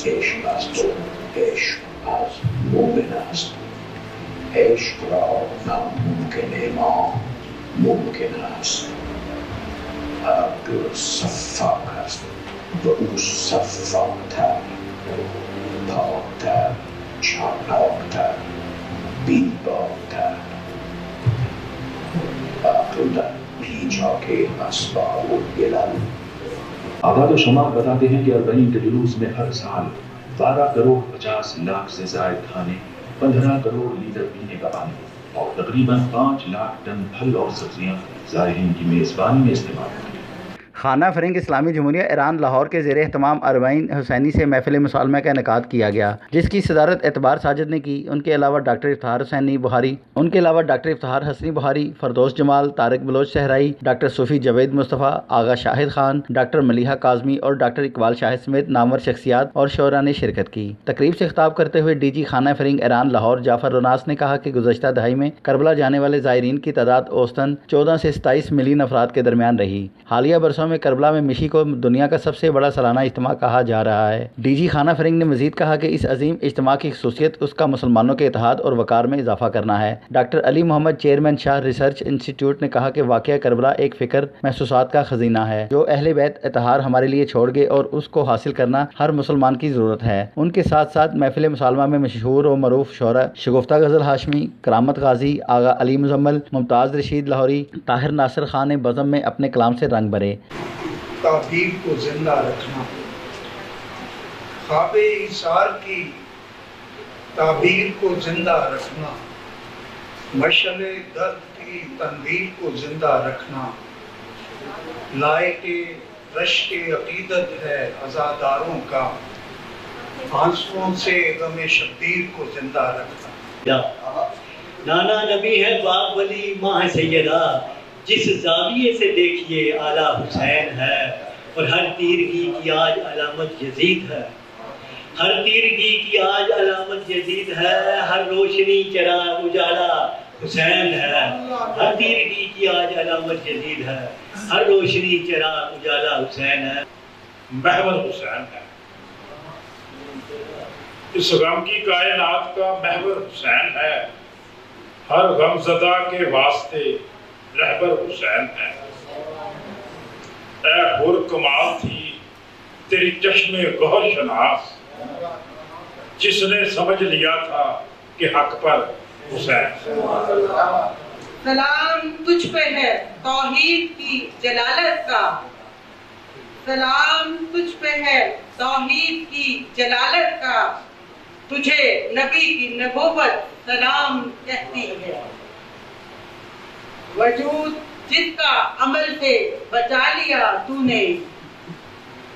عشق است و عشق از مؤمن است. عشق را ناممکن ما ممکن است. عبد صفاق است و او صفاق‌تر، پاک‌تر، چالاک‌تر، بی‌باک‌تر. عقل در پیچا کے اسباب العلل. اعداد و شمار بتاتے ہیں کہ 40 کے جلوس میں ہر سال 12 کروڑ 50 لاکھ سے زائد کھانے، 15 کروڑ لیٹر پینے کا پانی اور تقریباً 5 لاکھ ٹن پھل اور سبزیاں زائرین کی میزبانی میں استعمال ہوتی ہیں۔ خانہ فرنگ اسلامی جمہوریہ ایران لاہور کے زیر اہتمام اربعین حسینی سے محفل مصالمہ کا انعقاد کیا گیا، جس کی صدارت اعتبار ساجد نے کی۔ ان کے علاوہ ڈاکٹر افتخار حسنی بخاری، فردوس جمال، طارق بلوچ صحرائی، ڈاکٹر صوفی جاوید مصطفیٰ، آغا شاہد خان، ڈاکٹر ملیحہ کاظمی اور ڈاکٹر اقبال شاہد سمیت نامور شخصیات اور شعراء نے شرکت کی۔ تقریب سے خطاب کرتے ہوئے ڈی جی خانہ فرنگ ایران لاہور جعفر روناس نے کہا کہ گزشتہ دہائی میں کربلا جانے والے زائرین کی تعداد اوسطاً 14 سے 27 ملین افراد کے درمیان رہی۔ حالیہ برسوں میں کربلا میں مشی کو دنیا کا سب سے بڑا سالانہ اجتماع کہا جا رہا ہے۔ ڈی جی خانہ فرنگ نے مزید کہا کہ اس عظیم اجتماع کی خصوصیت اس کا مسلمانوں کے اتحاد اور وقار میں اضافہ کرنا ہے۔ ڈاکٹر علی محمد چیئرمین شاہ ریسرچ انسٹی ٹیوٹ نے کہا کہ واقعہ کربلا ایک فکر محسوسات کا خزینہ ہے جو اہل بیت اطہار ہمارے لیے چھوڑ گئے اور اس کو حاصل کرنا ہر مسلمان کی ضرورت ہے۔ ان کے ساتھ ساتھ محفل مصالمہ میں مشہور و معروف شعراء شگفتہ غزل ہاشمی، کرامت غازی، آغا علی مزمل، ممتاز رشید لاہوری، طاہر ناصر خان نے بزم میں اپنے کلام سے رنگ بھرے۔ تعبیر کو زندہ رکھنا، خواب ایثار کی تعبیر کو زندہ رکھنا، مشعل درد کی تنویر کو زندہ رکھنا، لائق رشک عقیدت ہے عزاداروں کا، آنسوؤں سے غم شبیر کو زندہ رکھنا۔ نانا نبی ہے، باپ ولی، ماں ہے سیدہ، جس زاویے سے دیکھیے اعلیٰ حسین ہے، اور ہر تیرگی کی آج علامت یزید ہے، ہر تیرگی کی آج علامت یزید ہے، ہر روشنی چراغ اجالا حسین ہے، ہر تیرگی کی آج علامت یزید ہے، ہر روشنی چراغ اجالا حسین ہے، محور حسین ہے۔ اس غم کی کائنات کا محور حسین ہے، ہر غم زدہ کے واسطے رہبر حسین ہے۔ اے حر کمال تھی تیری چشم گوہر شناس، جس نے سمجھ لیا تھا کہ حق پر حسین۔ سلام تجھ پہ ہے توحید کی جلالت کا، سلام تجھ پہ ہے توحید کی جلالت کا، تجھے نبی کی نبوت سلام کہتی ہے۔ وجود جس کا عمل سے بچا لیا تو نے،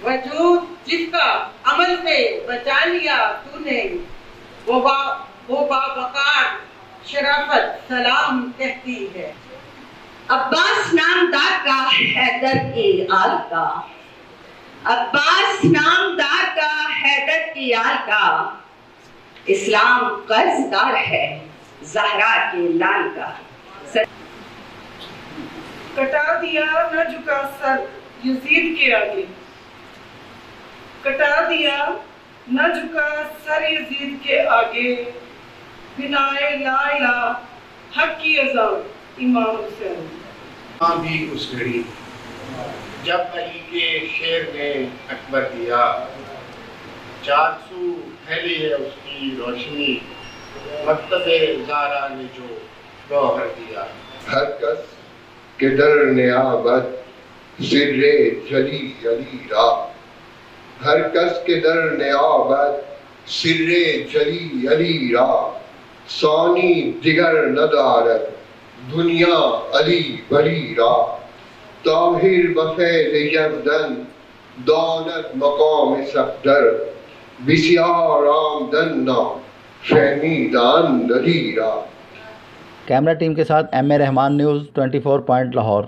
وجود جس کا عمل سے بچا لیا تو نے، وہ باوقار شرافت سلام کہتی ہے۔ عباس نام دار کا حیدر کی آل کا، عباس نام دار کا حیدر کی آل کا، اسلام قرض دار ہے زہرا کے لال کا۔ کٹا دیا نہ جھکا سر یزید کے آگے، کٹا دیا نہ جھکا سر یزید کے آگے، بنائے لا الہ حق کی اذان امام حسین۔ ماں بھی اس گھڑی جب علی کے شیر نے اکبر دیا، چار سو پھیلی ہے اس کی روشنی، مکتب زہرا نے جو گوہر دیا۔ ہر کس کے در نیابت سر جلی علی را، ہر کس کے در نیابت سر جلی علی را، ثانی دیگر ندارد دنیا علی بلی را، طاہر بفیض یزدن داند مقام صفدر، بسیار آمدن نام فہمیدان علی را۔ کیمرہ ٹیم کے ساتھ ایم اے رحمان، نیوز 24 پوائنٹ لاہور۔